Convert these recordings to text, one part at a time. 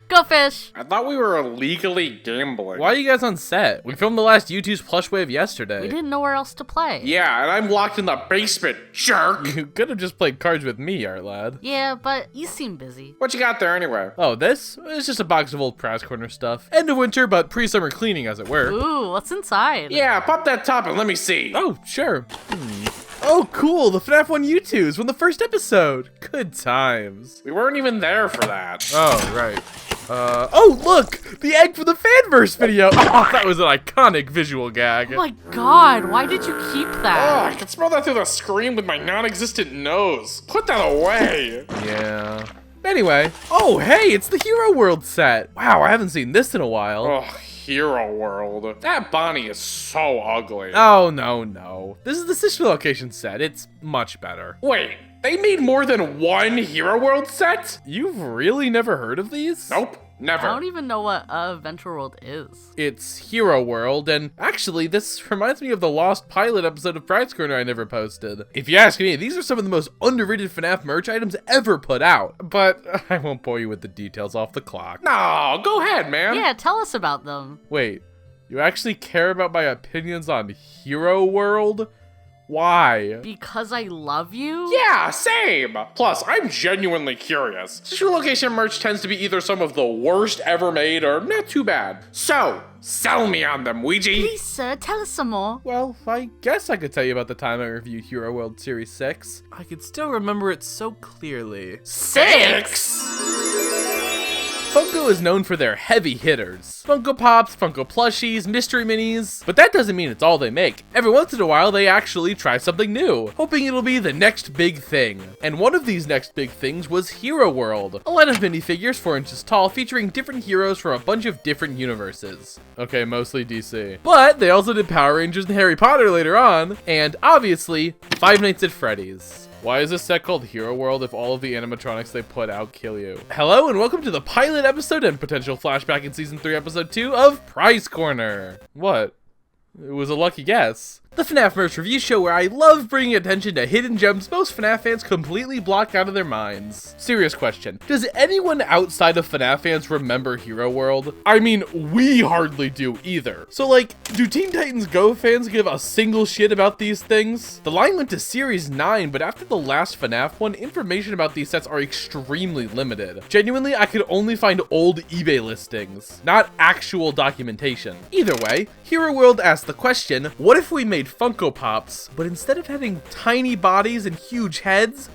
Go fish! I thought we were illegally gambling. Why are you guys on set? We filmed the last Youtooz plush wave yesterday. We didn't know where else to play. Yeah, and I'm locked in the basement, jerk! You could have just played cards with me, Artlad. Yeah, but you seem busy. What you got there anyway? Oh, this? It's just a box of old prize corner stuff. End of winter, but pre-summer cleaning, as it were. Ooh, what's inside? Yeah, pop that top and let me see. Oh, sure. Oh, cool, the FNaF 1 Youtooz from the first episode. Good times. We weren't even there for that. Oh, right. Oh, look! The egg from the Fanverse video! Oh, that was an iconic visual gag. Oh my god, why did you keep Oh, that? I can smell that through the screen with my non-existent nose. Put that away. Yeah. Anyway. Oh, hey, it's the HeroWorld set. Wow, I haven't seen this in a while. Oh, HeroWorld. That Bonnie is so ugly. Oh, no. This is the sister location set. It's much better. Wait, they made more than one HeroWorld set? You've really never heard of these? Nope, never. I don't even know what Adventure World is. It's HeroWorld, and actually, this reminds me of the Lost Pilot episode of Prize Corner I never posted. If you ask me, these are some of the most underrated FNaF merch items ever put out, but I won't bore you with the details off the clock. No, go ahead, man. Yeah, tell us about them. Wait, you actually care about my opinions on HeroWorld? Why? Because I love you? Yeah, same. Plus, I'm genuinely curious. Sister location merch tends to be either some of the worst ever made or not too bad. So, sell me on them, Weegee. Please, sir, tell us some more. Well, I guess I could tell you about the time I reviewed HeroWorld Series 6. I could still remember it so clearly. 6? Funko is known for their heavy hitters. Funko Pops, Funko Plushies, Mystery Minis. But that doesn't mean it's all they make. Every once in a while, they actually try something new, hoping it'll be the next big thing. And one of these next big things was HeroWorld, a line of minifigures 4 inches tall featuring different heroes from a bunch of different universes. Okay, mostly DC. But they also did Power Rangers and Harry Potter later on, and obviously, Five Nights at Freddy's. Why is this set called HeroWorld if all of the animatronics they put out kill you? Hello and welcome to the pilot episode and potential flashback in Season 3 Episode 2 of Prize Corner. What? It was a lucky guess. The FNaF merch review show where I love bringing attention to hidden gems most FNaF fans completely block out of their minds. Serious question, does anyone outside of FNaF fans remember HeroWorld? I mean, we hardly do either. So like, do Teen Titans Go fans give a single shit about these things? The line went to Series 9, but after the last FNaF one, information about these sets are extremely limited. Genuinely, I could only find old eBay listings, not actual documentation. Either way, HeroWorld asked the question, what if we made Funko Pops, but instead of having tiny bodies and huge heads,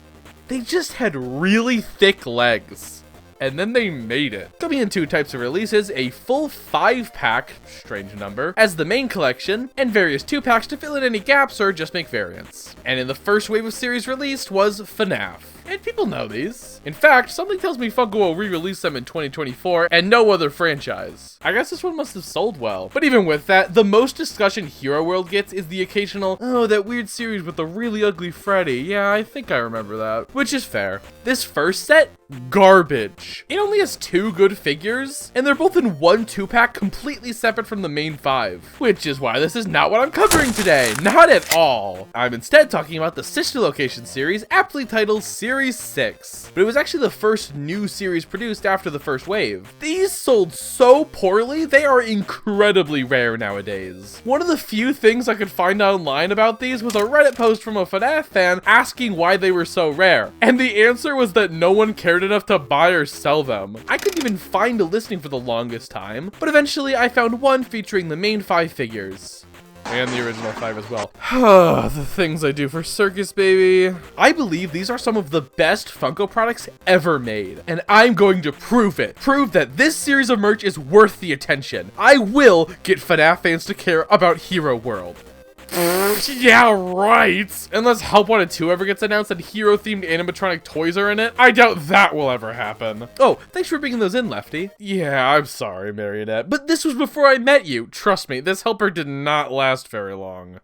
they just had really thick legs? And then they made it. Coming in 2 types of releases, a full 5-pack, strange number, as the main collection, and various 2-packs to fill in any gaps or just make variants. And in the first wave of series released was FNaF. And people know these. In fact, something tells me Funko will re-release them in 2024 and no other franchise. I guess this one must have sold well. But even with that, the most discussion HeroWorld gets is the occasional, oh, that weird series with the really ugly Freddy. Yeah, I think I remember that. Which is fair. This first set, garbage. It only has 2 good figures, and they're both in one 2-pack completely separate from the main 5. Which is why this is not what I'm covering today. Not at all. I'm instead talking about the sister location series, aptly titled Series 6. But it was actually the first new series produced after the first wave. These sold so poorly, they are incredibly rare nowadays. One of the few things I could find online about these was a Reddit post from a FNaF fan asking why they were so rare. And the answer was that no one cared enough to buy or sell them. I couldn't even find a listing for the longest time, but eventually I found one featuring the main 5 figures. And the original 5 as well. The things I do for Circus Baby. I believe these are some of the best Funko products ever made, and I'm going to prove it. Prove that this series of merch is worth the attention. I will get FNaF fans to care about HeroWorld. Yeah, right. Unless Help Wanted 2 ever gets announced and hero-themed animatronic toys are in it, I doubt that will ever happen. Oh, thanks for bringing those in, Lefty. Yeah, I'm sorry, Marionette, but this was before I met you. Trust me, this helper did not last very long.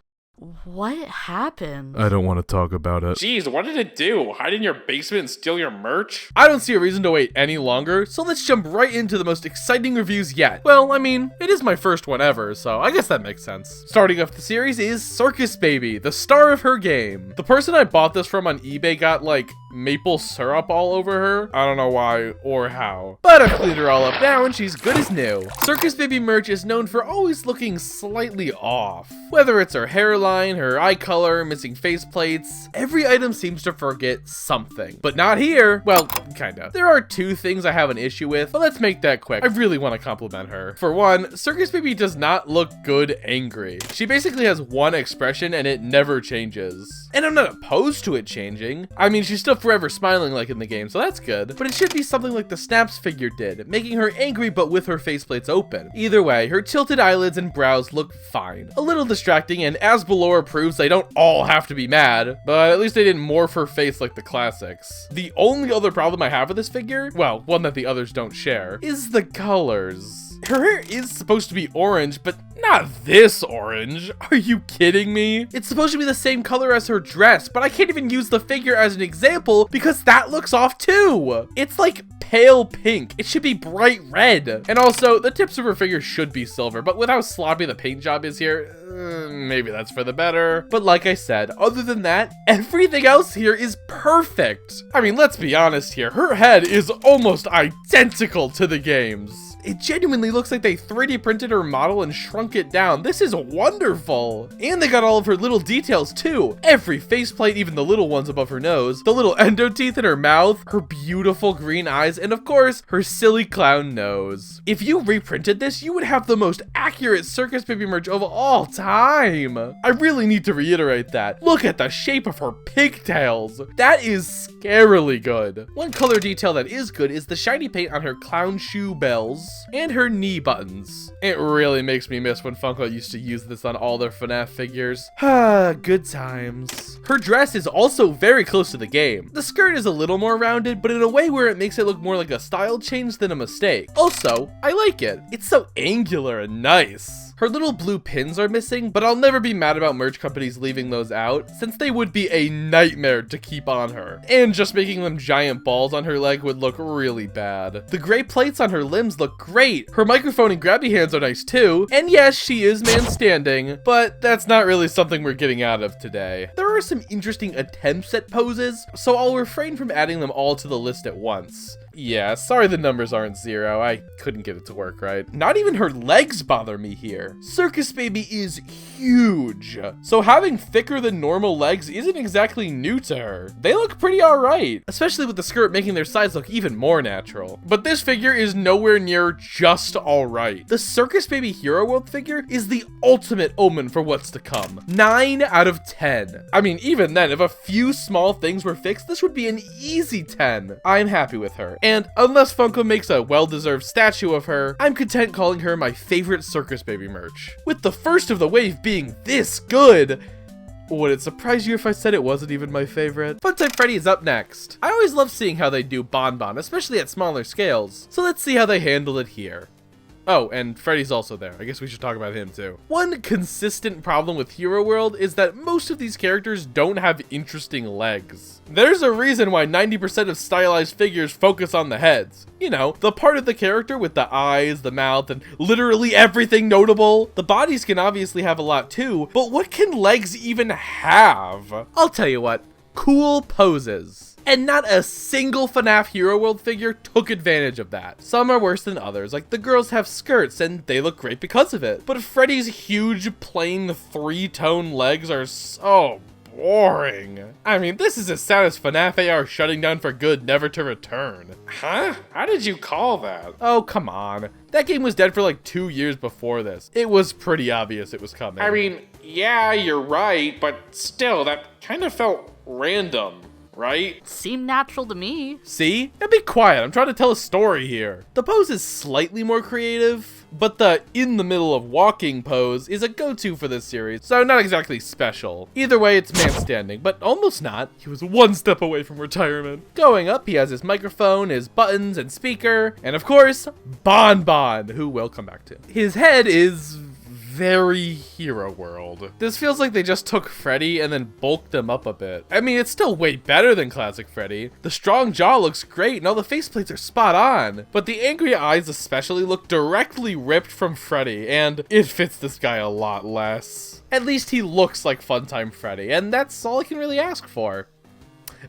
What happened? I don't want to talk about it. Jeez, what did it do? Hide in your basement and steal your merch? I don't see a reason to wait any longer, so let's jump right into the most exciting reviews yet. Well, I mean, it is my first one ever, so I guess that makes sense. Starting off the series is Circus Baby, the star of her game. The person I bought this from on eBay got like maple syrup all over her. I don't know why or how, but I've cleaned her all up now and she's good as new. Circus Baby merch is known for always looking slightly off. Whether it's her hairline, her eye color, missing faceplates, every item seems to forget something. But not here. Well, kinda. There are two things I have an issue with, but let's make that quick. I really want to compliment her. For one, Circus Baby does not look good angry. She basically has one expression and it never changes. And I'm not opposed to it changing. I mean, she's still forever smiling like in the game, so that's good. But it should be something like the Snaps figure did, making her angry but with her faceplates open. Either way, her tilted eyelids and brows look fine. A little distracting, and as Ballora proves, they don't all have to be mad, but at least they didn't morph her face like the classics. The only other problem I have with this figure, well, one that the others don't share, is the colors. Her hair is supposed to be orange, but not this orange. Are you kidding me? It's supposed to be the same color as her dress, but I can't even use the figure as an example because that looks off too. It's like pale pink. It should be bright red. And also, the tips of her figure should be silver, but with how sloppy the paint job is here, maybe that's for the better. But like I said, other than that, everything else here is perfect. I mean, let's be honest here. Her head is almost identical to the game's. It genuinely looks like they 3D printed her model and shrunk it down. This is wonderful. And they got all of her little details too. Every faceplate, even the little ones above her nose, the little endo teeth in her mouth, her beautiful green eyes, and of course, her silly clown nose. If you reprinted this, you would have the most accurate Circus Baby merch of all time. I really need to reiterate that. Look at the shape of her pigtails. That is scarily good. One color detail that is good is the shiny paint on her clown shoe bells and her knee buttons. It really makes me miss when Funko used to use this on all their FNaF figures. Good times. Her dress is also very close to the game. The skirt is a little more rounded, but in a way where it makes it look more like a style change than a mistake. Also, I like it. It's so angular and nice. Her little blue pins are missing, but I'll never be mad about merch companies leaving those out, since they would be a nightmare to keep on her. And just making them giant balls on her leg would look really bad. The gray plates on her limbs look great. Her microphone and grabby hands are nice too. And yes, she is man standing, but that's not really something we're getting out of today. There are some interesting attempts at poses, so I'll refrain from adding them all to the list at once. Yeah, sorry the numbers aren't 0. I couldn't get it to work right. Not even her legs bother me here. Circus Baby is huge, so having thicker than normal legs isn't exactly new to her. They look pretty alright, especially with the skirt making their sides look even more natural. But this figure is nowhere near just alright. The Circus Baby HeroWorld figure is the ultimate omen for what's to come. 9 out of 10. I mean, even then, if a few small things were fixed, this would be an easy 10. I'm happy with her. And unless Funko makes a well-deserved statue of her, I'm content calling her my favorite Circus Baby merch. With the first of the wave being this good, would it surprise you if I said it wasn't even my favorite? Funtime Freddy is up next. I always love seeing how they do Bonbon, especially at smaller scales. So let's see how they handle it here. Oh, and Freddy's also there. I guess we should talk about him too. One consistent problem with HeroWorld is that most of these characters don't have interesting legs. There's a reason why 90% of stylized figures focus on the heads. You know, the part of the character with the eyes, the mouth, and literally everything notable. The bodies can obviously have a lot too, but what can legs even have? I'll tell you what, cool poses. And not a single FNaF HeroWorld figure took advantage of that. Some are worse than others, like the girls have skirts and they look great because of it. But Freddy's huge, plain 3-tone legs are so boring. I mean, this is as sad as FNaF AR shutting down for good, never to return. Huh? How did you call that? Oh, come on. That game was dead for like 2 years before this. It was pretty obvious it was coming. I mean, yeah, you're right, but still, that kind of felt random. Right? Seemed natural to me. See? And be quiet, I'm trying to tell a story here. The pose is slightly more creative, but the in the middle of walking pose is a go-to for this series, so not exactly special. Either way, it's man standing, but almost not. He was one step away from retirement. Going up, he has his microphone, his buttons, and speaker, and of course, Bonbon, who we'll come back to. His head is very HeroWorld. This feels like they just took Freddy and then bulked him up a bit. I mean, it's still way better than classic Freddy. The strong jaw looks great and all the faceplates are spot on. But the angry eyes especially look directly ripped from Freddy, and it fits this guy a lot less. At least he looks like Funtime Freddy, and that's all I can really ask for.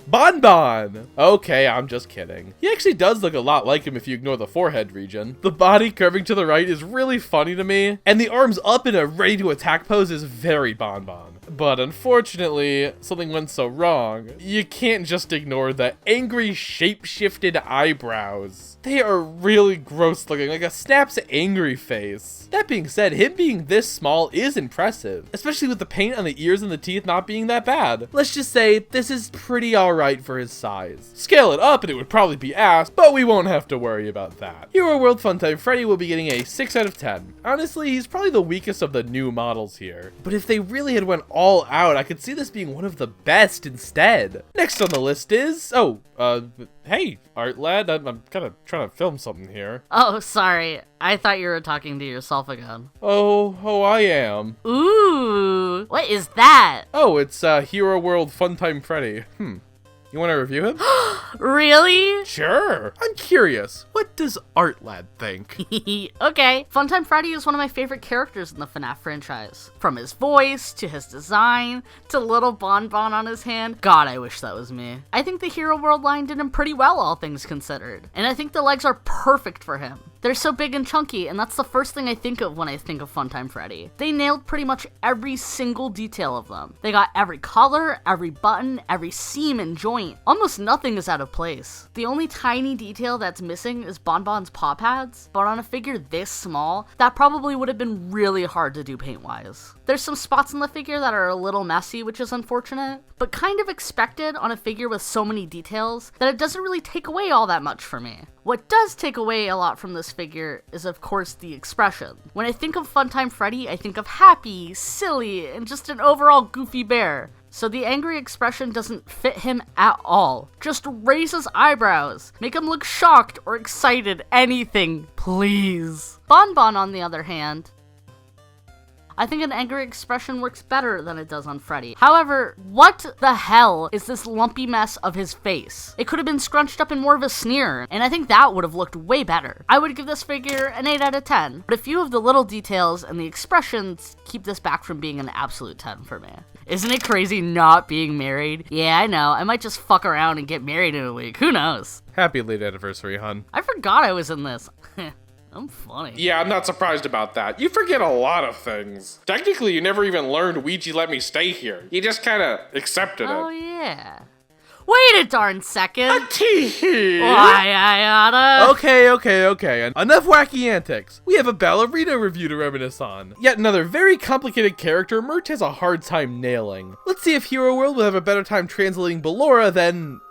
Bonbon! Okay, I'm just kidding. He actually does look a lot like him if you ignore the forehead region. The body curving to the right is really funny to me, and the arms up in a ready to attack pose is very Bonbon. But unfortunately, something went so wrong. You can't just ignore the angry shape-shifted eyebrows. They are really gross looking, like a Snap's angry face. That being said, him being this small is impressive, especially with the paint on the ears and the teeth not being that bad. Let's just say this is pretty alright for his size. Scale it up and it would probably be ass, but we won't have to worry about that. HeroWorld Funtime Freddy will be getting a 6 out of 10. Honestly, he's probably the weakest of the new models here. But if they really had went all out, I could see this being one of the best instead. Next on the list is, hey, Artlad, I'm kind of trying to film something here. Oh, sorry. I thought you were talking to yourself again. Oh, I am. Ooh, what is that? Oh, it's HeroWorld Funtime Freddy. You want to review him? Really? Sure. I'm curious. What does Artlad think? Okay. Funtime Freddy is one of my favorite characters in the FNaF franchise. From his voice, to his design, to little bonbon on his hand. God, I wish that was me. I think the HeroWorld line did him pretty well, all things considered. And I think the legs are perfect for him. They're so big and chunky, and that's the first thing I think of when I think of Funtime Freddy. They nailed pretty much every single detail of them. They got every color, every button, every seam and joint. Almost nothing is out of place. The only tiny detail that's missing is Bonbon's paw pads, but on a figure this small, that probably would have been really hard to do paint-wise. There's some spots in the figure that are a little messy, which is unfortunate, but kind of expected on a figure with so many details that it doesn't really take away all that much for me. What does take away a lot from this figure is, of course, the expression. When I think of Funtime Freddy, I think of happy, silly, and just an overall goofy bear. So the angry expression doesn't fit him at all. Just raise his eyebrows, make him look shocked or excited, anything, please. Bonbon, on the other hand, I think an angry expression works better than it does on Freddy. However, what the hell is this lumpy mess of his face? It could have been scrunched up in more of a sneer, and I think that would have looked way better. I would give this figure an 8 out of 10, but a few of the little details and the expressions keep this back from being an absolute 10 for me. Isn't it crazy not being married? Yeah, I know. I might just fuck around and get married in a week. Who knows? Happy late anniversary, hun. I forgot I was in this. I'm funny. Yeah, I'm not surprised about that. You forget a lot of things. Technically, you never even learned Weegee let me stay here. You just kind of accepted it. Oh, yeah. Wait a darn second. Tee-hee. Why I oughta. Okay. Enough wacky antics. We have a Ballerina review to reminisce on. Yet another very complicated character Mert has a hard time nailing. Let's see if HeroWorld will have a better time translating Ballora than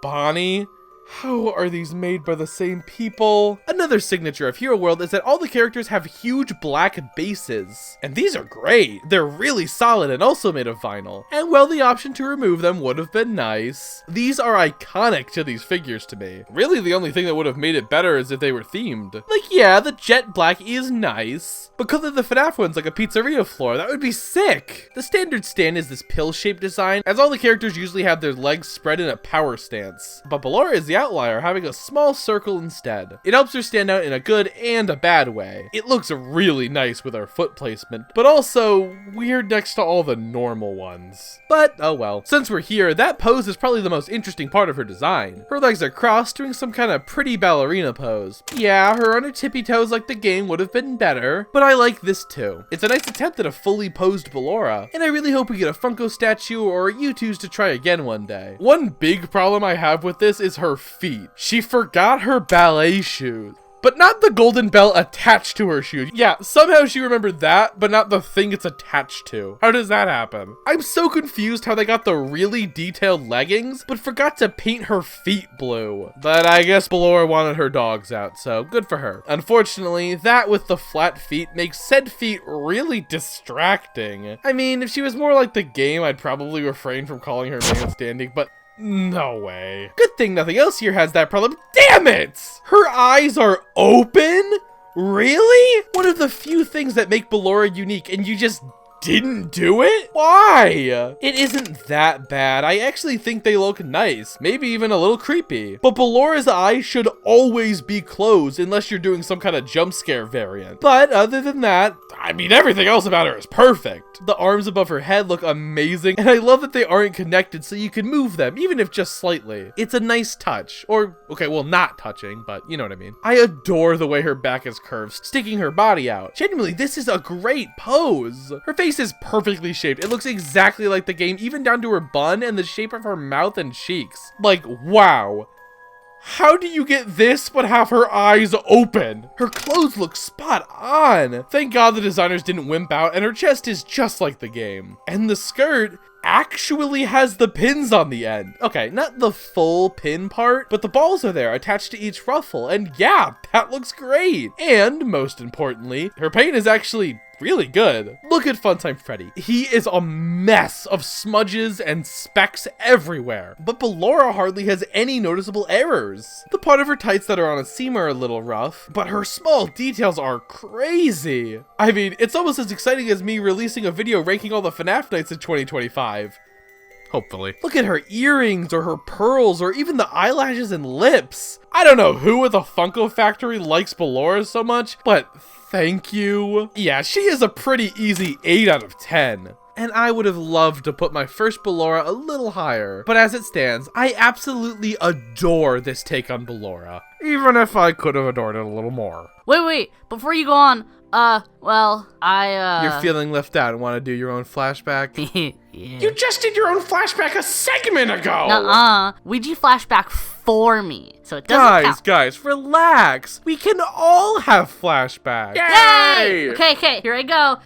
Bonnie. How are these made by the same people? Another signature of HeroWorld is that all the characters have huge black bases. And these are great. They're really solid and also made of vinyl. And well, the option to remove them would have been nice. These are iconic to these figures to me. Really, the only thing that would have made it better is if they were themed. Like, yeah, the jet black is nice, but color the FNaF ones like a pizzeria floor. That would be sick. The standard stand is this pill-shaped design, as all the characters usually have their legs spread in a power stance. But Ballora is the outlier, having a small circle instead. It helps her stand out in a good and a bad way. It looks really nice with her foot placement, but also weird next to all the normal ones. But oh well. Since we're here, that pose is probably the most interesting part of her design. Her legs are crossed, doing some kind of pretty ballerina pose. Yeah, her on her tippy toes like the game would have been better, but I like this too. It's a nice attempt at a fully posed Ballora, and I really hope we get a Funko statue or a Youtooz to try again one day. One big problem I have with this is her feet. She forgot her ballet shoes. But not the golden belt attached to her shoes. Yeah, somehow she remembered that, but not the thing it's attached to. How does that happen? I'm so confused how they got the really detailed leggings, but forgot to paint her feet blue. But I guess Ballora wanted her dogs out, so good for her. Unfortunately, that with the flat feet makes said feet really distracting. I mean, if she was more like the game, I'd probably refrain from calling her man standing, but no way. Good thing nothing else here has that problem. Damn it! Her eyes are open? Really? One of the few things that make Ballora unique, and you just didn't do it? Why? It isn't that bad. I actually think they look nice, maybe even a little creepy. But Ballora's eyes should always be closed unless you're doing some kind of jump scare variant. But other than that, I mean, everything else about her is perfect. The arms above her head look amazing, and I love that they aren't connected so you can move them, even if just slightly. It's a nice touch. Or, okay, well, not touching, but you know what I mean. I adore the way her back is curved, sticking her body out. Genuinely, this is a great pose. Her face is perfectly shaped. It looks exactly like the game, even down to her bun and the shape of her mouth and cheeks. Like, wow. How do you get this but have her eyes open? Her clothes look spot on. Thank God the designers didn't wimp out, and her chest is just like the game. And the skirt actually has the pins on the end. Okay, not the full pin part, but the balls are there attached to each ruffle, and yeah, that looks great. And most importantly, her paint is actually really good. Look at Funtime Freddy. He is a mess of smudges and specks everywhere, but Ballora hardly has any noticeable errors. The part of her tights that are on a seam are a little rough, but her small details are crazy. I mean, it's almost as exciting as me releasing a video ranking all the FNaF nights in 2025. Hopefully. Look at her earrings or her pearls or even the eyelashes and lips. I don't know who at the Funko factory likes Ballora so much, but thank you. Yeah, she is a pretty easy 8 out of 10. And I would have loved to put my first Ballora a little higher, but as it stands, I absolutely adore this take on Ballora. Even if I could have adored it a little more. Wait, before you go on, well, You're feeling left out and want to do your own flashback? Yeah. You just did your own flashback a segment ago! Nuh-uh. Weegee flashback for me, so it doesn't count. Guys, relax. We can all have flashbacks. Yay! Okay, here I go.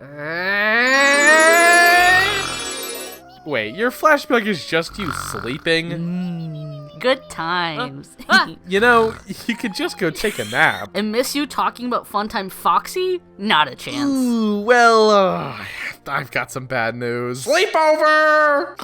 Wait, your flashback is just you sleeping? Good times. You know, you could just go take a nap. And miss you talking about Funtime Foxy? Not a chance. Ooh, well, I've got some bad news. Sleepover!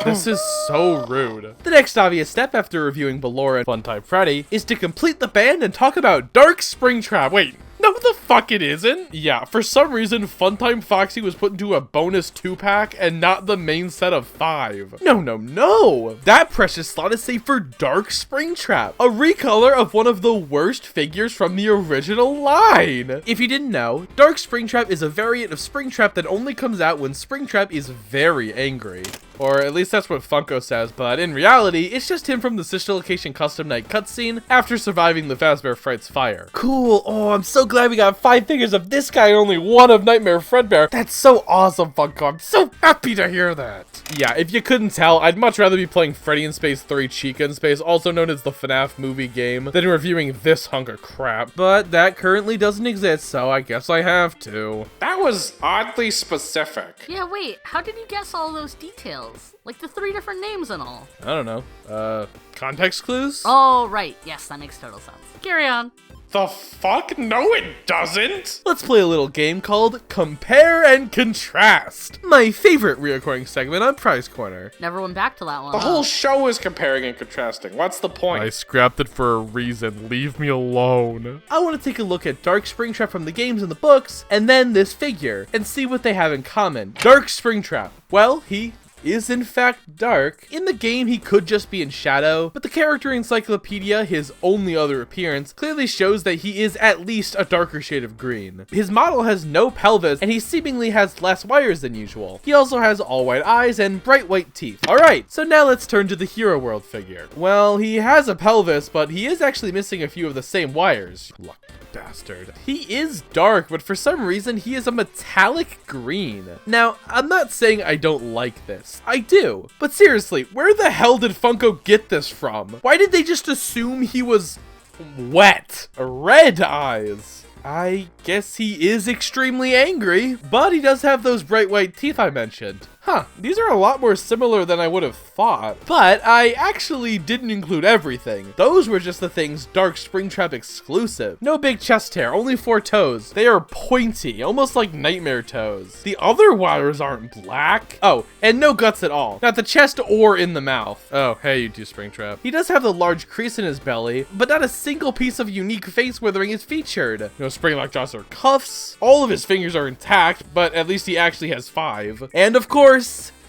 This is so rude. The next obvious step after reviewing Ballora and Funtime Freddy is to complete the band and talk about Dark Springtrap. Wait. No, the fuck it isn't. Yeah, for some reason, Funtime Foxy was put into a bonus 2-pack and not the main set of 5. No. That precious slot is saved for Dark Springtrap, a recolor of one of the worst figures from the original line. If you didn't know, Dark Springtrap is a variant of Springtrap that only comes out when Springtrap is very angry. Or at least that's what Funko says, but in reality, it's just him from the Sister Location Custom Night cutscene after surviving the Fazbear Fright's fire. Cool, oh, I'm so glad we got 5 figures of this guy, only 1 of Nightmare Fredbear. That's so awesome, Funko. I'm so happy to hear that. Yeah, if you couldn't tell, I'd much rather be playing Freddy in Space 3 Chica in Space, also known as the FNaF movie game, than reviewing this hunk of crap. But that currently doesn't exist, so I guess I have to. That was oddly specific. Yeah, wait, how did you guess all those details? Like the 3 different names and all. I don't know. Context clues? Oh, right. Yes, that makes total sense. Carry on. The fuck? No, it doesn't! Let's play a little game called Compare and Contrast. My favorite reoccurring segment on Prize Corner. Never went back to that one. The whole show is comparing and contrasting. What's the point? I scrapped it for a reason. Leave me alone. I want to take a look at Dark Springtrap from the games and the books, and then this figure, and see what they have in common. Dark Springtrap. Well, he is in fact dark. In the game, he could just be in shadow, but the character encyclopedia, his only other appearance, clearly shows that he is at least a darker shade of green. His model has no pelvis, and he seemingly has less wires than usual. He also has all white eyes and bright white teeth. Alright, so now let's turn to the HeroWorld figure. Well, he has a pelvis, but he is actually missing a few of the same wires. Lucky bastard. He is dark, but for some reason, he is a metallic green. Now, I'm not saying I don't like this. I do. But seriously, where the hell did Funko get this from? Why did they just assume he was wet? Red eyes. I guess he is extremely angry, but he does have those bright white teeth I mentioned. Huh, these are a lot more similar than I would have thought. But I actually didn't include everything. Those were just the things Dark Springtrap exclusive. No big chest hair, only 4 toes. They are pointy, almost like nightmare toes. The other wires aren't black. Oh, and no guts at all. Not the chest or in the mouth. Oh, hey, Youtooz Springtrap. He does have the large crease in his belly, but not a single piece of unique face withering is featured. No spring-lock jaws or cuffs. All of his fingers are intact, but at least he actually has 5. And of course,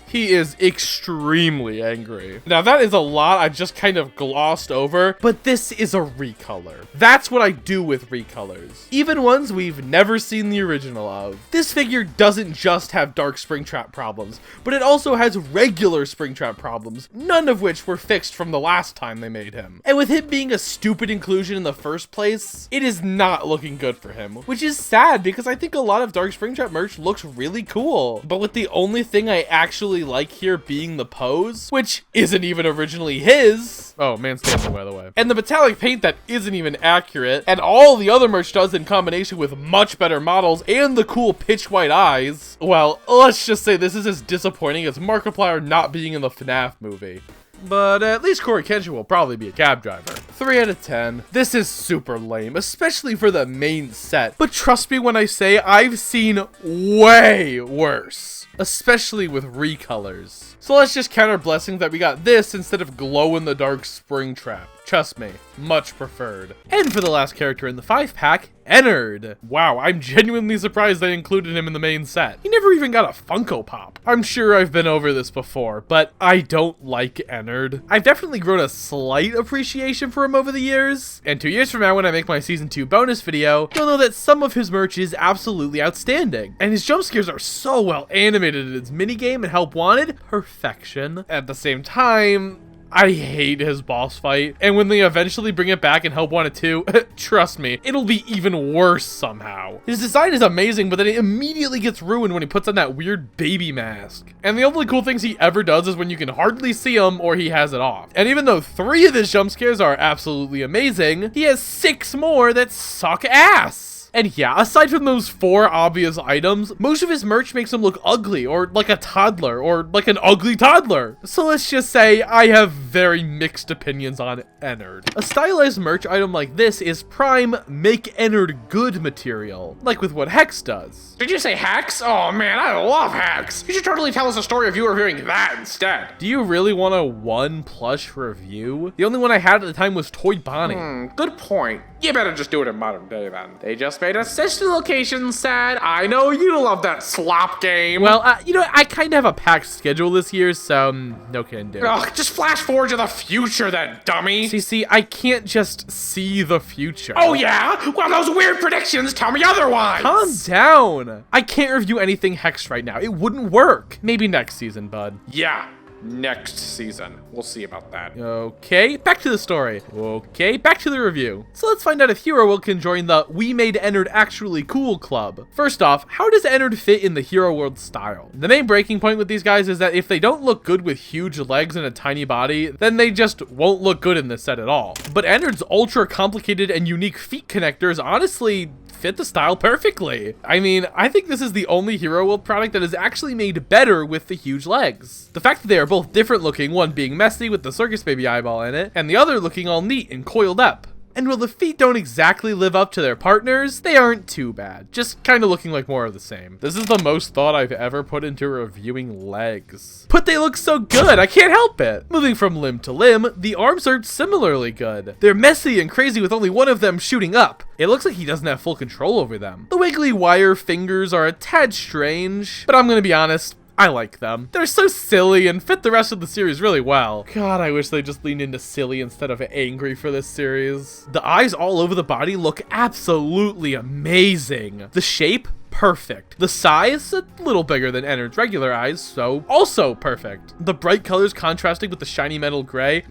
he is extremely angry. Now that is a lot I just kind of glossed over, but this is a recolor. That's what I do with recolors. Even ones we've never seen the original of. This figure doesn't just have Dark Springtrap problems, but it also has regular Springtrap problems, none of which were fixed from the last time they made him. And with him being a stupid inclusion in the first place, it is not looking good for him, which is sad because I think a lot of Dark Springtrap merch looks really cool. But with the only thing I actually like here being the pose, which isn't even originally his. Oh, man's dancing, by the way. And the metallic paint that isn't even accurate, and all the other merch does in combination with much better models and the cool pitch white eyes. Well, let's just say this is as disappointing as Markiplier not being in the FNaF movie. But at least Corey Kenshin will probably be a cab driver. 3 out of 10. This is super lame, especially for the main set. But trust me when I say I've seen way worse, especially with recolors. So let's just count our blessings that we got this instead of glow-in-the-dark Springtrap. Trust me, much preferred. And for the last character in the 5-pack, Ennard. Wow, I'm genuinely surprised they included him in the main set. He never even got a Funko Pop. I'm sure I've been over this before, but I don't like Ennard. I've definitely grown a slight appreciation for him over the years, and 2 years from now when I make my Season 2 bonus video, you'll know that some of his merch is absolutely outstanding. And his jump scares are so well animated in his minigame and Help Wanted, perfection. At the same time, I hate his boss fight, and when they eventually bring it back in Help Wanted 2, trust me, it'll be even worse somehow. His design is amazing, but then it immediately gets ruined when he puts on that weird baby mask. And the only cool things he ever does is when you can hardly see him or he has it off. And even though 3 of his jump scares are absolutely amazing, he has 6 more that suck ass. And yeah, aside from those 4 obvious items, most of his merch makes him look ugly, or like a toddler, or like an ugly toddler. So let's just say I have very mixed opinions on Ennard. A stylized merch item like this is prime make Ennard good material, like with what Hex does. Did you say Hex? Oh man, I love Hex. You should totally tell us a story of you reviewing that instead. Do you really want a 1 plush review? The only one I had at the time was Toy Bonnie. Good point. You better just do it in modern day then. They just made a sister location set. I know you love that slop game. Well, you know, I kind of have a packed schedule this year, so no can do. Ugh, just flash forward to the future then, dummy. See, I can't just see the future. Oh yeah? Well, those weird predictions tell me otherwise. Calm down. I can't review anything Hex right now. It wouldn't work. Maybe next season, bud. Yeah. Next season. We'll see about that. Okay, back to the story. Okay, back to the review. So let's find out if HeroWorld can join the We Made Ennard Actually Cool club. First off, how does Ennard fit in the HeroWorld style? The main breaking point with these guys is that if they don't look good with huge legs and a tiny body, then they just won't look good in this set at all. But Ennard's ultra complicated and unique feet connectors honestly fit the style perfectly. I mean, I think this is the only HeroWorld product that is actually made better with the huge legs. The fact that they are both different looking, one being messy with the Circus Baby eyeball in it, and the other looking all neat and coiled up. And while the feet don't exactly live up to their partners, they aren't too bad, just kind of looking like more of the same. This is the most thought I've ever put into reviewing legs. But they look so good, I can't help it! Moving from limb to limb, the arms are similarly good. They're messy and crazy with only one of them shooting up. It looks like he doesn't have full control over them. The wiggly wire fingers are a tad strange, but I'm gonna be honest, I like them. They're so silly and fit the rest of the series really well. God, I wish they just leaned into silly instead of angry for this series. The eyes all over the body look absolutely amazing. The shape, perfect. The size, a little bigger than Ennard's regular eyes, so also perfect. The bright colors contrasting with the shiny metal gray,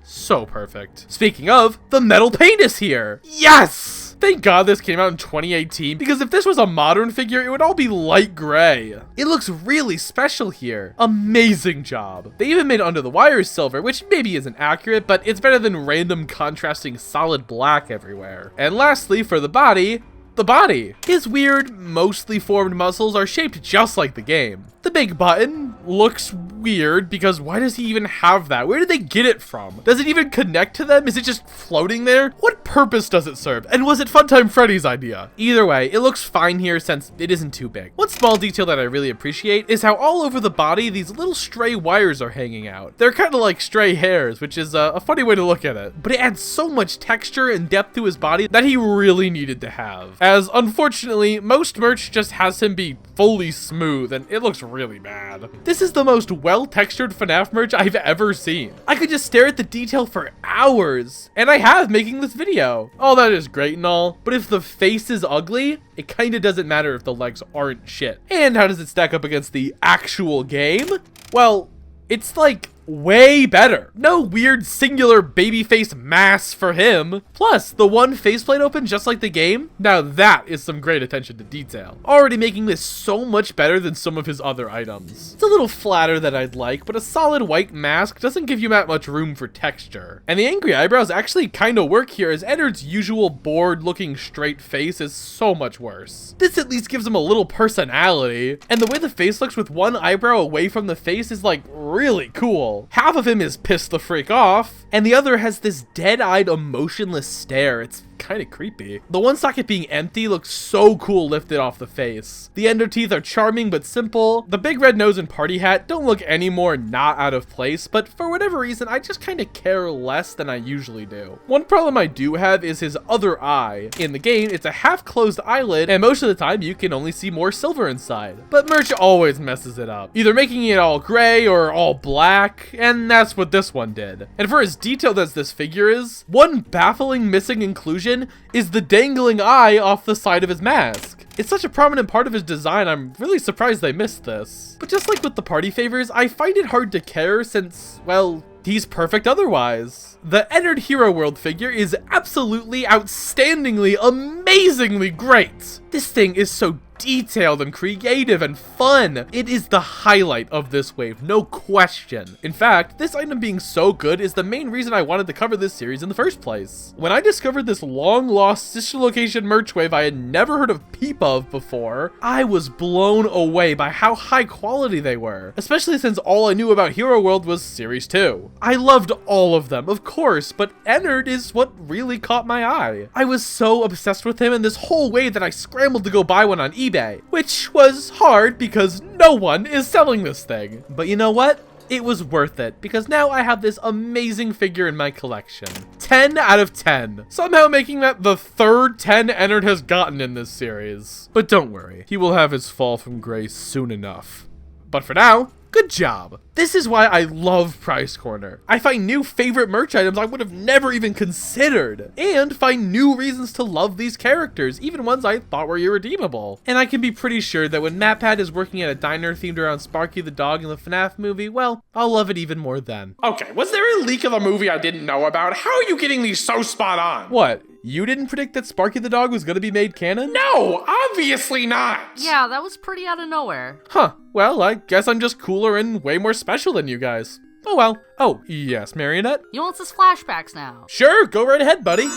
so perfect. Speaking of, the metal paint is here. Yes! Thank God this came out in 2018, because if this was a modern figure, it would all be light gray. It looks really special here. Amazing job. They even made Under the Wires silver, which maybe isn't accurate, but it's better than random contrasting solid black everywhere. And lastly, for the body, the body. His weird, mostly formed muscles are shaped just like the game. The big button looks weird because why does he even have that? Where did they get it from? Does it even connect to them? Is it just floating there? What purpose does it serve? And was it Funtime Freddy's idea? Either way, it looks fine here since it isn't too big. One small detail that I really appreciate is how all over the body these little stray wires are hanging out. They're kind of like stray hairs, which is a funny way to look at it. But it adds so much texture and depth to his body that he really needed to have. As unfortunately, most merch just has him be fully smooth and it looks really bad. This is the most well-textured FNaF merch I've ever seen. I could just stare at the detail for hours, and I have making this video. All that is great and all, but if the face is ugly, it kinda doesn't matter if the legs aren't shit. And how does it stack up against the actual game? Well, it's like way better. No weird singular baby face mass for him. Plus, the one faceplate open just like the game. Now that is some great attention to detail. Already making this so much better than some of his other items. It's a little flatter than I'd like, but a solid white mask doesn't give you that much room for texture. And the angry eyebrows actually kind of work here, as Ennard's usual bored looking straight face is so much worse. This at least gives him a little personality. And the way the face looks with one eyebrow away from the face is like really cool. Half of him is pissed the freak off, and the other has this dead-eyed, emotionless stare. It's kind of creepy. The one socket being empty looks so cool lifted off the face. The ender teeth are charming but simple. The big red nose and party hat don't look any more not out of place, but for whatever reason, I just kind of care less than I usually do. One problem I do have is his other eye. In the game, it's a half-closed eyelid, and most of the time, you can only see more silver inside. But merch always messes it up, either making it all gray or all black, and that's what this one did. And for as detailed as this figure is, one baffling missing inclusion is the dangling eye off the side of his mask. It's such a prominent part of his design, I'm really surprised they missed this. But just like with the party favors, I find it hard to care since, well, he's perfect otherwise. The Ennard HeroWorld figure is absolutely, outstandingly, amazingly great. This thing is so detailed and creative and fun. It is the highlight of this wave, no question. In fact, this item being so good is the main reason I wanted to cover this series in the first place. When I discovered this long-lost sister location merch wave I had never heard of peep of before, I was blown away by how high quality they were, especially since all I knew about HeroWorld was Series 2. I loved all of them, of course, but Ennard is what really caught my eye. I was so obsessed with him in this whole wave that I scrambled to go buy one on eBay, which was hard because no one is selling this thing. But you know what? It was worth it, because now I have this amazing figure in my collection. 10 out of 10. Somehow making that the third 10 Ennard has gotten in this series. But don't worry, he will have his fall from grace soon enough. But for now, good job. This is why I love Price Corner. I find new favorite merch items I would have never even considered, and find new reasons to love these characters, even ones I thought were irredeemable. And I can be pretty sure that when MatPat is working at a diner themed around Sparky the dog in the FNaF movie, well, I'll love it even more then. Okay, was there a leak of a movie I didn't know about? How are you getting these so spot on? What? You didn't predict that Sparky the dog was gonna be made canon? No, obviously not. Yeah, that was pretty out of nowhere. Huh. Well, I guess I'm just cooler and way more special than you guys. Oh well. Oh, yes, Marionette? He wants his flashbacks now. Sure, go right ahead, buddy.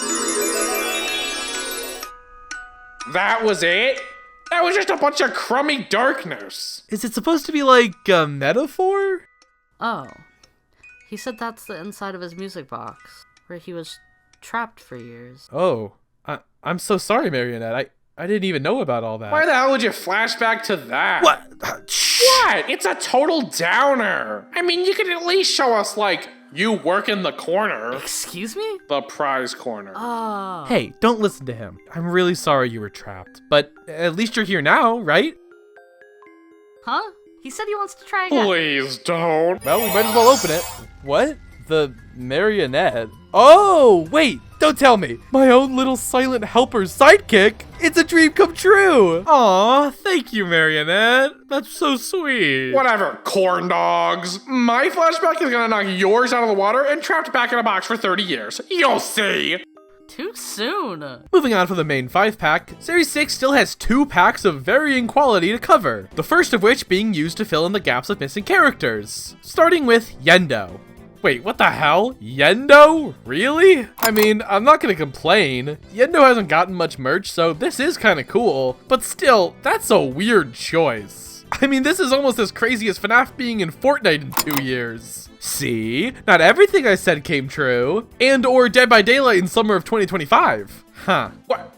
That was it? That was just a bunch of crummy darkness. Is it supposed to be like a metaphor? Oh. He said that's the inside of his music box, where he was trapped for years. Oh. I'm so sorry, Marionette. I didn't even know about all that. Why the hell would you flashback to that? What? What? It's a total downer. I mean, you could at least show us, like, you work in the corner. Excuse me? The prize corner. Oh. Hey, don't listen to him. I'm really sorry you were trapped, but at least you're here now, right? Huh? He said he wants to try again. Please don't. Well, we might as well open it. What? The marionette? Oh, wait, don't tell me. My own little silent helper's sidekick? It's a dream come true. Aw, thank you, Marionette. That's so sweet. Whatever, corn dogs. My flashback is gonna knock yours out of the water and trapped back in a box for 30 years. You'll see. Too soon. Moving on from the main 5-pack, Series 6 still has 2 packs of varying quality to cover, the first of which being used to fill in the gaps of missing characters. Starting with Yenndo. Wait, what the hell? Yenndo? Really? I mean, I'm not gonna complain. Yenndo hasn't gotten much merch, so this is kind of cool. But still, that's a weird choice. I mean, this is almost as crazy as FNaF being in Fortnite in 2 years. See? Not everything I said came true. And or Dead by Daylight in summer of 2025. Huh. What?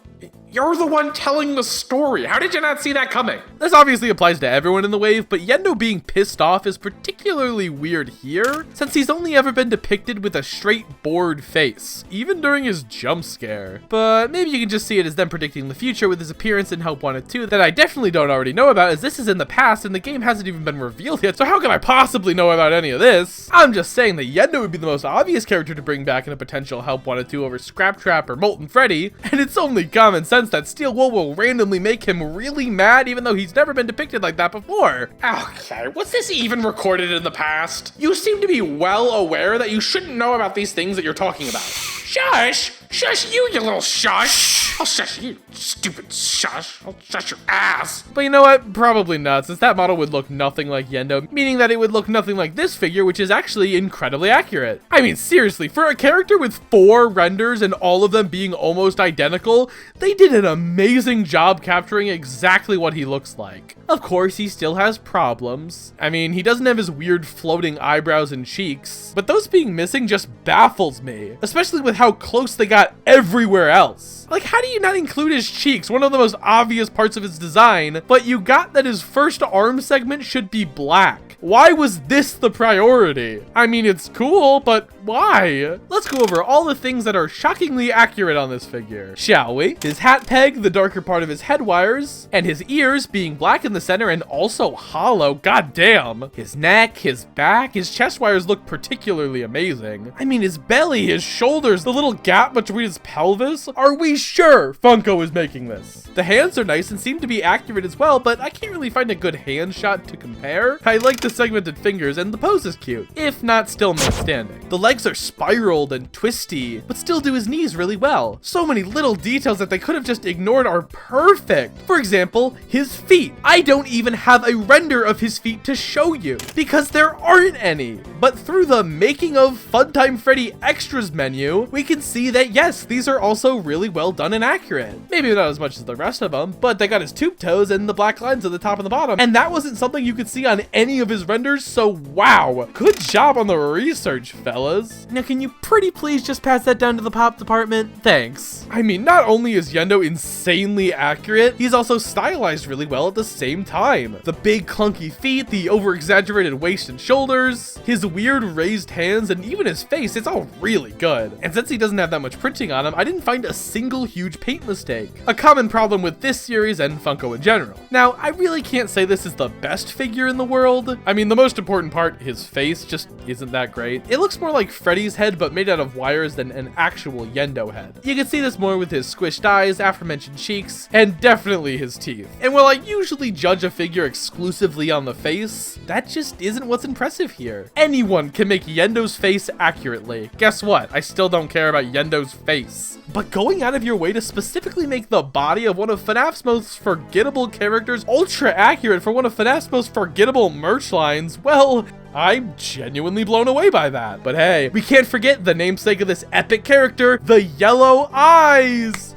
You're the one telling the story. How did you not see that coming? This obviously applies to everyone in the wave, but Yenndo being pissed off is particularly weird here, since he's only ever been depicted with a straight bored face, even during his jump scare. But maybe you can just see it as them predicting the future with his appearance in Help Wanted 2 that I definitely don't already know about, as this is in the past and the game hasn't even been revealed yet, so how can I possibly know about any of this? I'm just saying that Yenndo would be the most obvious character to bring back in a potential Help Wanted 2 over Scraptrap or Molten Freddy, and it's only common sense that Steel Wool will randomly make him really mad even though he's never been depicted like that before. Okay, was this even recorded in the past? You seem to be well aware that you shouldn't know about these things that you're talking about. Shush! Shush you little shush! I'll shush you, stupid shush. I'll shush your ass. But you know what? Probably not, since that model would look nothing like Yenndo, meaning that it would look nothing like this figure, which is actually incredibly accurate. I mean, seriously, for a character with 4 renders and all of them being almost identical, they did an amazing job capturing exactly what he looks like. Of course, he still has problems. I mean, he doesn't have his weird floating eyebrows and cheeks, but those being missing just baffles me, especially with how close they got everywhere else. Like, how do you not include his cheeks, one of the most obvious parts of his design, but you got that his first arm segment should be black? Why was this the priority? I mean, it's cool, but why? Let's go over all the things that are shockingly accurate on this figure, shall we? His hat peg, the darker part of his head wires, and his ears being black in the center and also hollow, goddamn. His neck, his back, his chest wires look particularly amazing. I mean, his belly, his shoulders, the little gap between his pelvis. Are we sure Funko is making this? The hands are nice and seem to be accurate as well, but I can't really find a good hand shot to compare. I like the segmented fingers and the pose is cute, if not still not standing. The legs are spiraled and twisty, but still do his knees really well. So many little details that they could have just ignored are perfect. For example, his feet. I don't even have a render of his feet to show you, because there aren't any. But through the Making of Funtime Freddy Extras menu, we can see that yes, these are also really well done and accurate. Maybe not as much as the rest of them, but they got his tube toes and the black lines at the top and the bottom, and that wasn't something you could see on any of his renders, so wow, good job on the research, fellas. Now can you pretty please just pass that down to the pop department? Thanks. I mean, not only is Yenndo insanely accurate, he's also stylized really well at the same time. The big clunky feet, the over-exaggerated waist and shoulders, his weird raised hands, and even his face, it's all really good. And since he doesn't have that much printing on him, I didn't find a single huge paint mistake. A common problem with this series and Funko in general. Now, I really can't say this is the best figure in the world. I mean, the most important part, his face, just isn't that great. It looks more like Freddy's head, but made out of wires than an actual Yenndo head. You can see this more with his squished eyes, aforementioned cheeks, and definitely his teeth. And while I usually judge a figure exclusively on the face, that just isn't what's impressive here. Anyone can make Yendo's face accurately. Guess what? I still don't care about Yendo's face. But going out of your way to specifically make the body of one of FNAF's most forgettable characters ultra accurate for one of FNAF's most forgettable merch lines, well, I'm genuinely blown away by that. But hey, we can't forget the namesake of this epic character, the yellow eyes!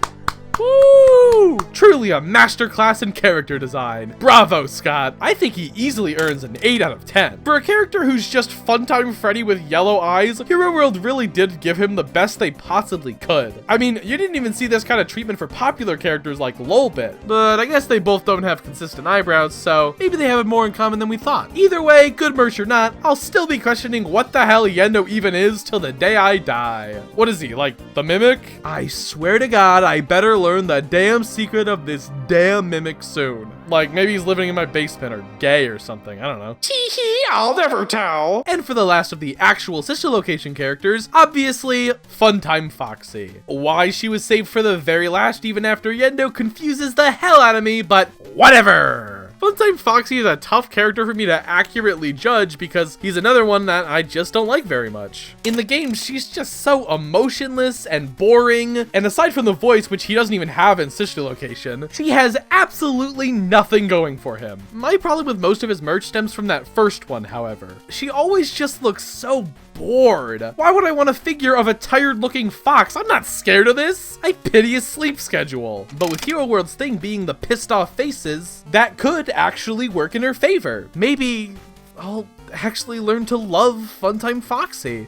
Woo! Truly a masterclass in character design. Bravo, Scott. I think he easily earns an 8 out of 10. For a character who's just Funtime Freddy with yellow eyes, HeroWorld really did give him the best they possibly could. I mean, you didn't even see this kind of treatment for popular characters like Lolbit, but I guess they both don't have consistent eyebrows, so maybe they have more in common than we thought. Either way, good merch or not, I'll still be questioning what the hell Yenndo even is till the day I die. What is he, like the Mimic? I swear to God, I better learn the damn secret of this damn Mimic soon. Like, maybe he's living in my basement or gay or something, I don't know. Tee-hee, I'll never tell. And for the last of the actual sister location characters, obviously, Funtime Foxy. Why she was saved for the very last even after Yenndo confuses the hell out of me, but whatever. Funtime Foxy is a tough character for me to accurately judge because he's another one that I just don't like very much. In the game, she's just so emotionless and boring, and aside from the voice, which he doesn't even have in sister location, she has absolutely nothing going for him. My problem with most of his merch stems from that first one, however. She always just looks so bored. Why would I want a figure of a tired-looking fox? I'm not scared of this. I pity his sleep schedule. But with HeroWorld's thing being the pissed-off faces, that could actually work in her favor. Maybe I'll actually learn to love Funtime Foxy.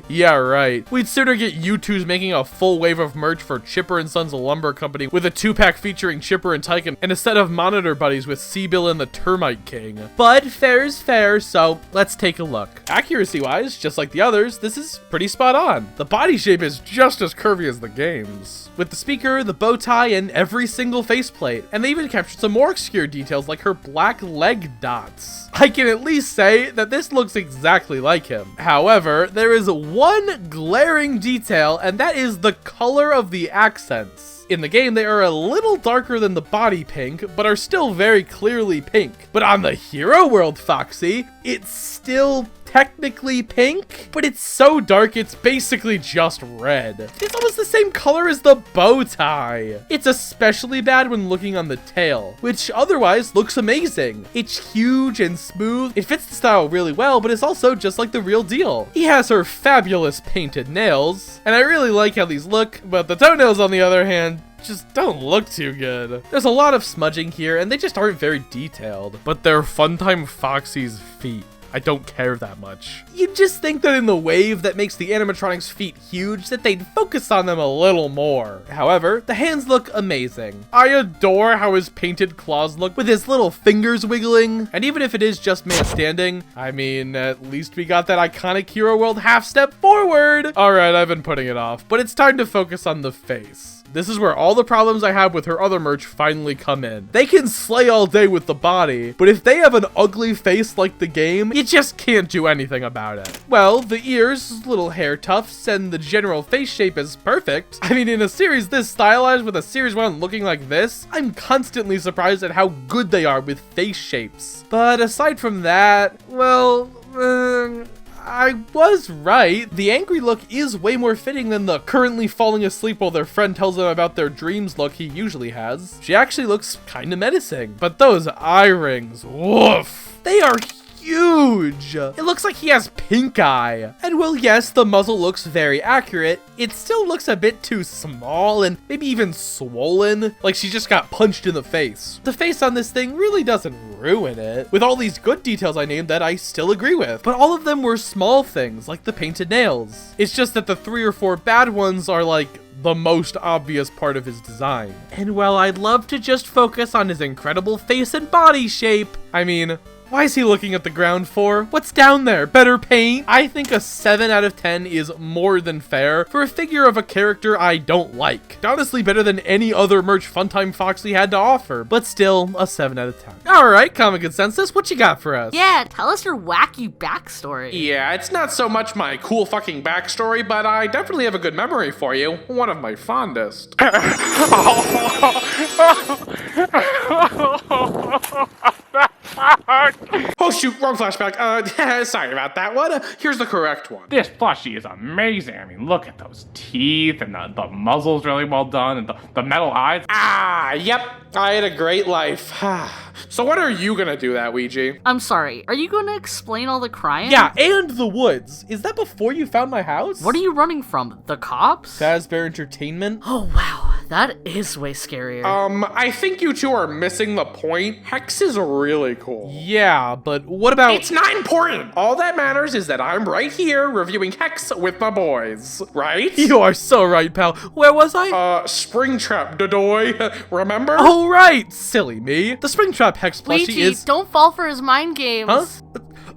Yeah, right. We'd sooner get Youtooz making a full wave of merch for Chipper and Sons Lumber Company with a 2-pack featuring Chipper and Tyken and a set of monitor buddies with Seabill and the Termite King. But fair is fair, so let's take a look. Accuracy-wise, just like the others, this is pretty spot on. The body shape is just as curvy as the games, with the speaker, the bow tie, and every single faceplate. And they even captured some more obscure details like her black leg dots. I can at least say that this looks exactly like him. However, there is one glaring detail, and that is the color of the accents. In the game, they are a little darker than the body pink, but are still very clearly pink. But on the HeroWorld Foxy, it's still technically pink, but it's so dark it's basically just red. It's almost the same color as the bow tie. It's especially bad when looking on the tail, which otherwise looks amazing. It's huge and smooth. It fits the style really well, but it's also just like the real deal. He has her fabulous painted nails, and I really like how these look, but the toenails on the other hand just don't look too good. There's a lot of smudging here, and they just aren't very detailed. But they're Funtime Foxy's feet. I don't care that much. You'd just think that in the wave that makes the animatronics' feet huge, that they'd focus on them a little more. However, the hands look amazing. I adore how his painted claws look with his little fingers wiggling. And even if it is just man standing, I mean, at least we got that iconic HeroWorld half step forward. All right, I've been putting it off, but it's time to focus on the face. This is where all the problems I have with her other merch finally come in. They can slay all day with the body, but if they have an ugly face like the game, you just can't do anything about it. Well, the ears, little hair tufts, and the general face shape is perfect. I mean, in a series this stylized with a series 1 looking like this, I'm constantly surprised at how good they are with face shapes. But aside from that, well, I was right. The angry look is way more fitting than the currently falling asleep while their friend tells them about their dreams look he usually has. She actually looks kind of menacing. But those eye rings, woof, they are huge. It looks like he has pink eye. And while yes, the muzzle looks very accurate, it still looks a bit too small and maybe even swollen, like she just got punched in the face. The face on this thing really doesn't ruin it, with all these good details I named that I still agree with. But all of them were small things, like the painted nails. It's just that the 3 or 4 bad ones are like the most obvious part of his design. And while I'd love to just focus on his incredible face and body shape, I mean, why is he looking at the ground for? What's down there? Better paint? I think a 7 out of 10 is more than fair for a figure of a character I don't like. Honestly, better than any other merch Funtime Foxy had to offer, but still a 7 out of 10. Alright, Common Consensus, what you got for us? Yeah, tell us your wacky backstory. Yeah, it's not so much my cool fucking backstory, but I definitely have a good memory for you. One of my fondest. Oh shoot, wrong flashback. Sorry about that one. Here's the correct one. This plushie is amazing. I mean, look at those teeth, and the muzzle's really well done, and the metal eyes. Ah, yep. I had a great life. So when are you gonna do that, Weegee? I'm sorry, are you going to explain all the crying? Yeah, and the woods. Is that before you found my house? What are you running from? The cops? Fazbear Entertainment? Oh wow, that is way scarier. I think you two are missing the point. Hex is really cool. Yeah, but what about— It's not important. All that matters is that I'm right here reviewing Hex with my boys, right? You are so right, pal. Where was I? Springtrap, Dadoy. Remember? Oh, right. Silly me. The Springtrap Hex plushie Weegee, is— don't fall for his mind games. Huh?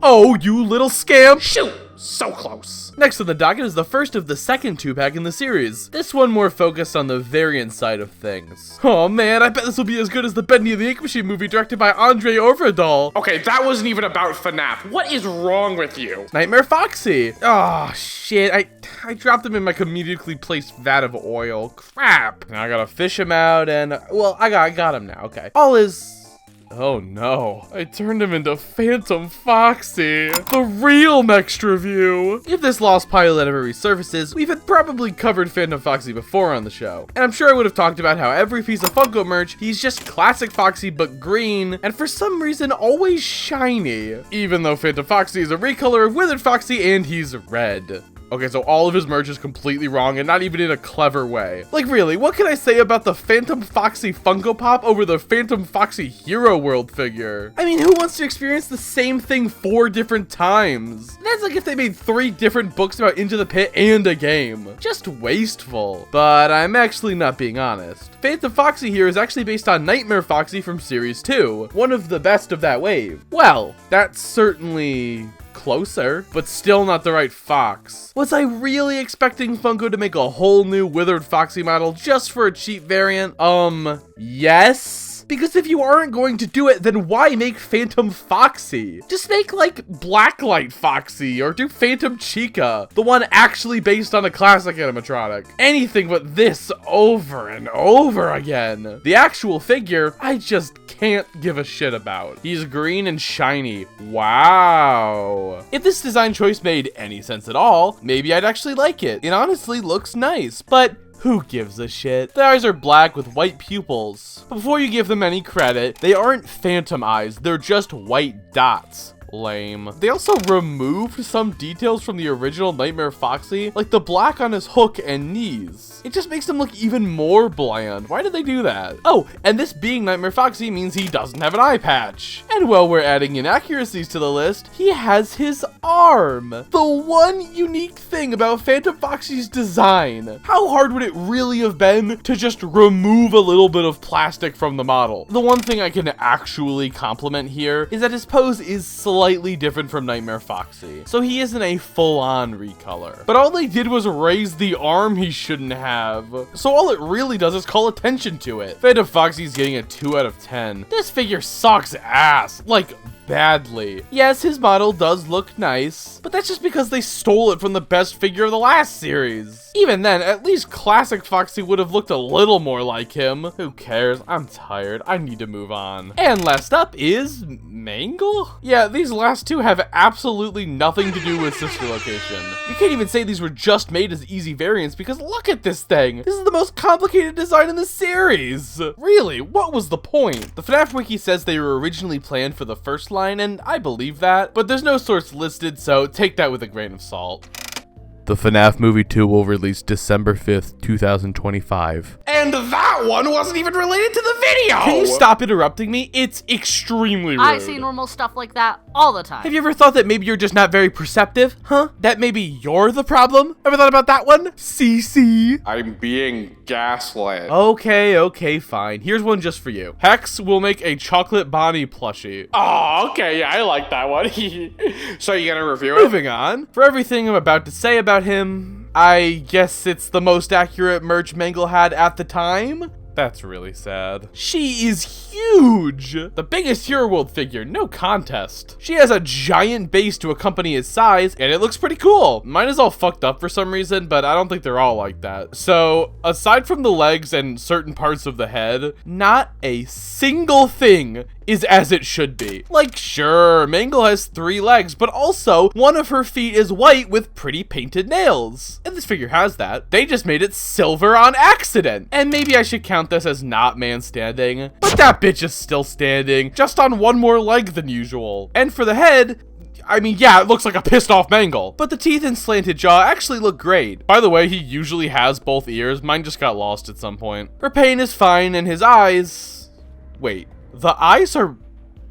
Oh, you little scamp. Shoot! So close. Next on the docket is the first of the second 2-pack in the series. This one more focused on the variant side of things. Oh man, I bet this will be as good as the Bendy and the Ink Machine movie directed by Andre Overdahl. Okay, that wasn't even about FNaF. What is wrong with you? Nightmare Foxy. Oh shit, I dropped him in my comedically placed vat of oil. Crap. Now I gotta fish him out and, well, I got him now, okay. All is Oh no, I turned him into Phantom Foxy, the real extra view. If this lost pilot ever resurfaces, we've had probably covered Phantom Foxy before on the show. And I'm sure I would have talked about how every piece of Funko merch, he's just classic Foxy but green, and for some reason always shiny. Even though Phantom Foxy is a recolor of Withered Foxy and he's red. Okay, so all of his merch is completely wrong and not even in a clever way. Like really, what can I say about the Phantom Foxy Funko Pop over the Phantom Foxy HeroWorld figure? I mean, who wants to experience the same thing 4 different times? That's like if they made 3 different books about Into the Pit and a game. Just wasteful. But I'm actually not being honest. Phantom Foxy here is actually based on Nightmare Foxy from Series 2, one of the best of that wave. Well, that's certainly closer, but still not the right Fox. Was I really expecting Funko to make a whole new Withered Foxy model just for a cheap variant? Yes. Because if you aren't going to do it, then why make Phantom Foxy? Just make like Blacklight Foxy or do Phantom Chica, the one actually based on a classic animatronic. Anything but this over and over again. The actual figure, I just can't give a shit about. He's green and shiny. Wow. If this design choice made any sense at all, maybe I'd actually like it. It honestly looks nice, but who gives a shit? The eyes are black with white pupils. But before you give them any credit, they aren't phantom eyes, they're just white dots. Lame. They also removed some details from the original Nightmare Foxy, like the black on his hook and knees. It just makes him look even more bland. Why did they do that? Oh, and this being Nightmare Foxy means he doesn't have an eye patch. And while we're adding inaccuracies to the list, he has his arm. The one unique thing about Phantom Foxy's design. How hard would it really have been to just remove a little bit of plastic from the model? The one thing I can actually compliment here is that his pose is slightly different from Nightmare Foxy, so he isn't a full-on recolor. But all they did was raise the arm he shouldn't have, so all it really does is call attention to it. Phantom Foxy's getting a 2 out of 10. This figure sucks ass, like badly. Yes, his model does look nice, but that's just because they stole it from the best figure of the last series. Even then, at least classic Foxy would have looked a little more like him. Who cares? I'm tired. I need to move on. And last up is Mangle? Yeah, these last two have absolutely nothing to do with Sister Location. You can't even say these were just made as easy variants because look at this thing. This is the most complicated design in the series. Really, what was the point? The FNaF Wiki says they were originally planned for the first line, and I believe that, but there's no source listed, so take that with a grain of salt. The FNaF Movie 2 will release December 5th, 2025. And that one wasn't even related to the video! Can you stop interrupting me? It's extremely rude. I see normal stuff like that all the time. Have you ever thought that maybe you're just not very perceptive? Huh? That maybe you're the problem? Ever thought about that one? CC? I'm being gaslit. Okay, fine. Here's one just for you. Hex will make a chocolate Bonnie plushie. Oh, okay, yeah, I like that one. So you gonna review it? Moving on. For everything I'm about to say about him, I guess it's the most accurate merch Mangle had at the time. That's really sad. She is huge! The biggest HeroWorld figure, no contest. She has a giant base to accompany his size, and it looks pretty cool. Mine is all fucked up for some reason, but I don't think they're all like that. So, aside from the legs and certain parts of the head, not a single thing is as it should be. Like, sure, Mangle has 3 legs, but also one of her feet is white with pretty painted nails. And this figure has that. They just made it silver on accident. And maybe I should count this as not man standing, but that bitch is still standing, just on one more leg than usual. And for the head, I mean, yeah, it looks like a pissed off Mangle, but the teeth and slanted jaw actually look great. By the way, he usually has both ears. Mine just got lost at some point. Her pain is fine, and his eyes... Wait, the eyes are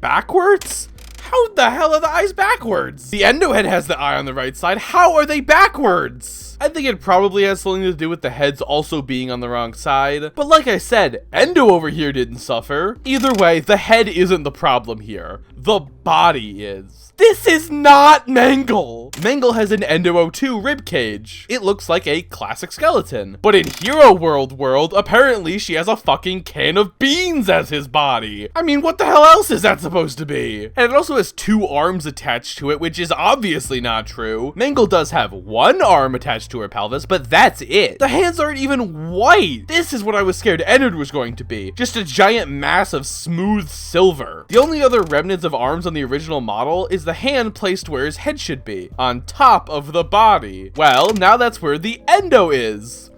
backwards? How the hell are the eyes backwards? The Yenndo head has the eye on the right side. How are they backwards? I think it probably has something to do with the heads also being on the wrong side. But like I said, Yenndo over here didn't suffer. Either way, the head isn't the problem here. The body is. This is not Mangle! Mangle has an Endo 02 ribcage. It looks like a classic skeleton. But in HeroWorld world, apparently she has a fucking can of beans as his body. I mean, what the hell else is that supposed to be? And it also has 2 arms attached to it, which is obviously not true. Mangle does have 1 arm attached to her pelvis, but that's it. The hands aren't even white. This is what I was scared Ennard was going to be. Just a giant mass of smooth silver. The only other remnants of arms on the original model is the hand placed where his head should be, on top of the body. Well, now that's where the Yenndo is.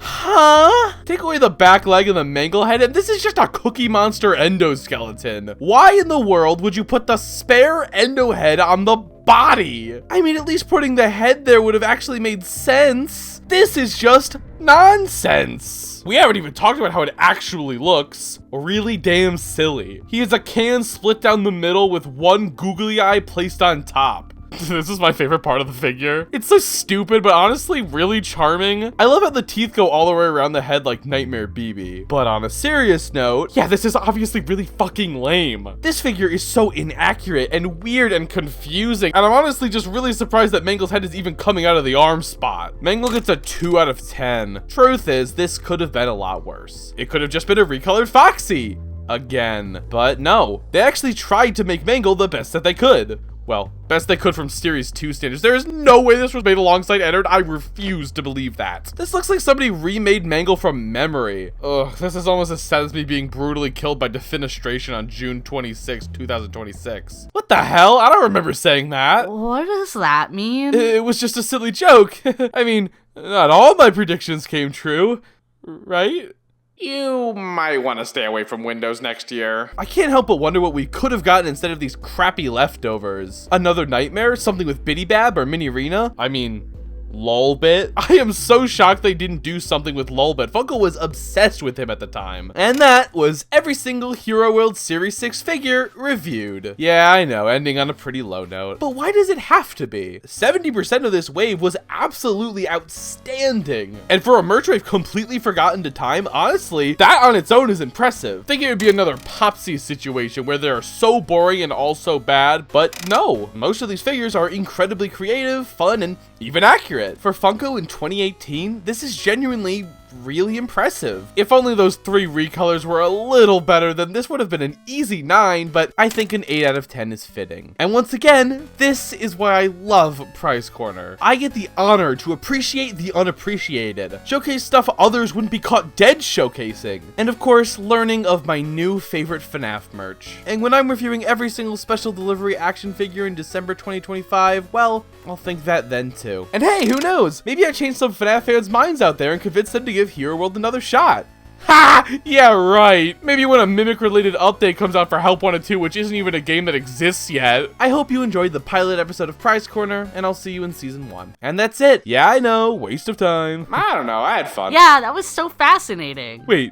Huh? Take away the back leg and the Mangle head, and this is just a Cookie Monster Yenndo skeleton. Why in the world would you put the spare Yenndo head on the body? I mean, at least putting the head there would have actually made sense. This is just nonsense. We haven't even talked about how it actually looks. Really damn silly. He has a can split down the middle with 1 googly eye placed on top. This is my favorite part of the figure. It's so stupid, but honestly really charming. I love how the teeth go all the way around the head like Nightmare BB. But on a serious note, yeah, this is obviously really fucking lame. This figure is so inaccurate and weird and confusing, and I'm honestly just really surprised that Mangle's head is even coming out of the arm spot. Mangle gets a 2 out of 10. Truth is, this could have been a lot worse. It could have just been a recolored Foxy. Again. But no, they actually tried to make Mangle the best that they could. Well, best they could from Series 2 standards. There is no way this was made alongside Ennard. I refuse to believe that. This looks like somebody remade Mangle from memory. Ugh, this is almost as sad as me being brutally killed by defenestration on June 26, 2026. What the hell? I don't remember saying that. What does that mean? It was just a silly joke. I mean, not all my predictions came true, right? You might want to stay away from Windows next year. I can't help but wonder what we could have gotten instead of these crappy leftovers. Another nightmare? Something with Biddy Bab or Mini Rena? I mean, Lolbit. I am so shocked they didn't do something with Lolbit. Funko was obsessed with him at the time. And that was every single HeroWorld Series 6 figure reviewed. Yeah, I know, ending on a pretty low note. But why does it have to be? 70% of this wave was absolutely outstanding. And for a merch wave completely forgotten to time, honestly, that on its own is impressive. I think it would be another Popsy situation where they're so boring and all so bad, but no. Most of these figures are incredibly creative, fun, and even accurate. For Funko in 2018, this is genuinely really impressive. If only those 3 recolors were a little better, then this would have been an easy 9, but I think an 8 out of 10 is fitting. And once again, this is why I love Prize Corner. I get the honor to appreciate the unappreciated, showcase stuff others wouldn't be caught dead showcasing, and of course, learning of my new favorite FNaF merch. And when I'm reviewing every single special delivery action figure in December 2025, well, I'll think that then too. And hey, who knows? Maybe I changed some FNaF fans' minds out there and convinced them to give HeroWorld another shot. Ha! Yeah, right. Maybe when a Mimic-related update comes out for Help Wanted 2, which isn't even a game that exists yet. I hope you enjoyed the pilot episode of Prize Corner, and I'll see you in Season 1. And that's it. Yeah, I know, waste of time. I don't know, I had fun. Yeah, that was so fascinating. Wait.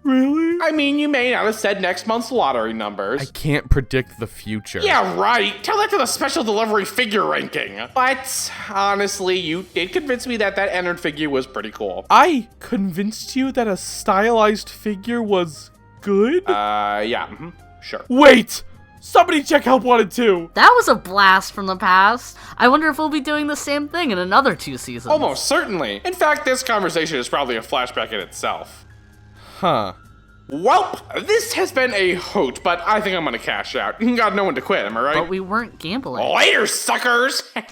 Really? I mean, you may not have said next month's lottery numbers. I can't predict the future. Yeah, right. Tell that to the special delivery figure ranking. But honestly, you did convince me that Ennard figure was pretty cool. I convinced you that a stylized figure was good? Yeah, sure. Wait! Somebody check Help Wanted 2! That was a blast from the past. I wonder if we'll be doing the same thing in another 2 seasons. Almost certainly. In fact, this conversation is probably a flashback in itself. Huh. Well, this has been a hoot, but I think I'm gonna cash out. Got no one to quit, am I right? But we weren't gambling. Later, suckers! I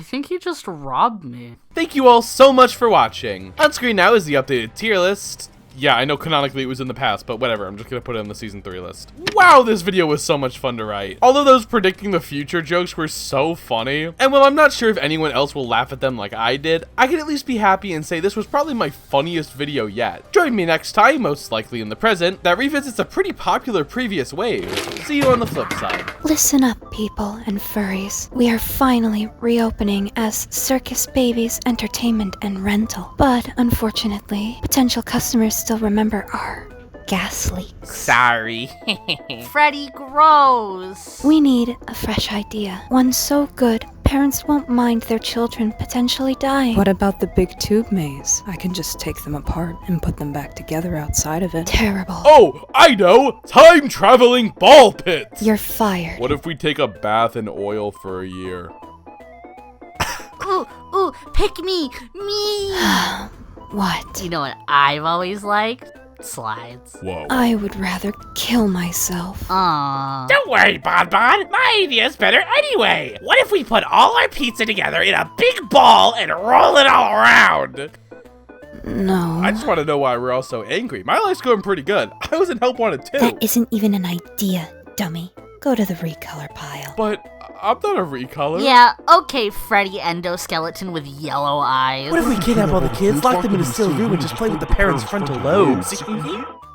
think he just robbed me. Thank you all so much for watching. On screen now is the updated tier list. Yeah, I know canonically it was in the past, but whatever, I'm just gonna put it on the Season 3 list. Wow, this video was so much fun to write. Although those predicting the future jokes were so funny, and while I'm not sure if anyone else will laugh at them like I did, I can at least be happy and say this was probably my funniest video yet. Join me next time, most likely in the present, that revisits a pretty popular previous wave. See you on the flip side. Listen up, people and furries. We are finally reopening as Circus Baby's entertainment and rental. But unfortunately, potential customers still remember our gas leaks. Sorry. Freddy, gross. We need a fresh idea. One so good, parents won't mind their children potentially dying. What about the big tube maze? I can just take them apart and put them back together outside of it. Terrible. Oh, I know! Time-traveling ball pits! You're fired. What if we take a bath in oil for a year? Ooh, pick me. What? You know what I've always liked? slides. Whoa. I would rather kill myself. Aww. Don't worry, Bonbon. My idea's better anyway. What if we put all our pizza together in a big ball and roll it all around? No. I just want to know why we're all so angry. My life's going pretty good. I was in help wanted too. That isn't even an idea, dummy. Go to the recolor pile. But I'm not a recolor. Yeah, okay, Freddy endoskeleton with yellow eyes. What if we kidnap all the kids, lock them in a sealed room, and just play with the parents' frontal lobes?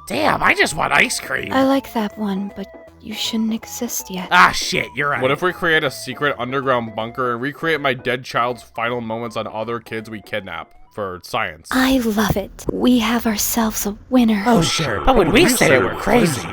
Damn, I just want ice cream. I like that one, but you shouldn't exist yet. Ah, shit, you're right. What if we create a secret underground bunker and recreate my dead child's final moments on other kids we kidnap for science? I love it. We have ourselves a winner. Oh, sure. But when we say it, we're crazy.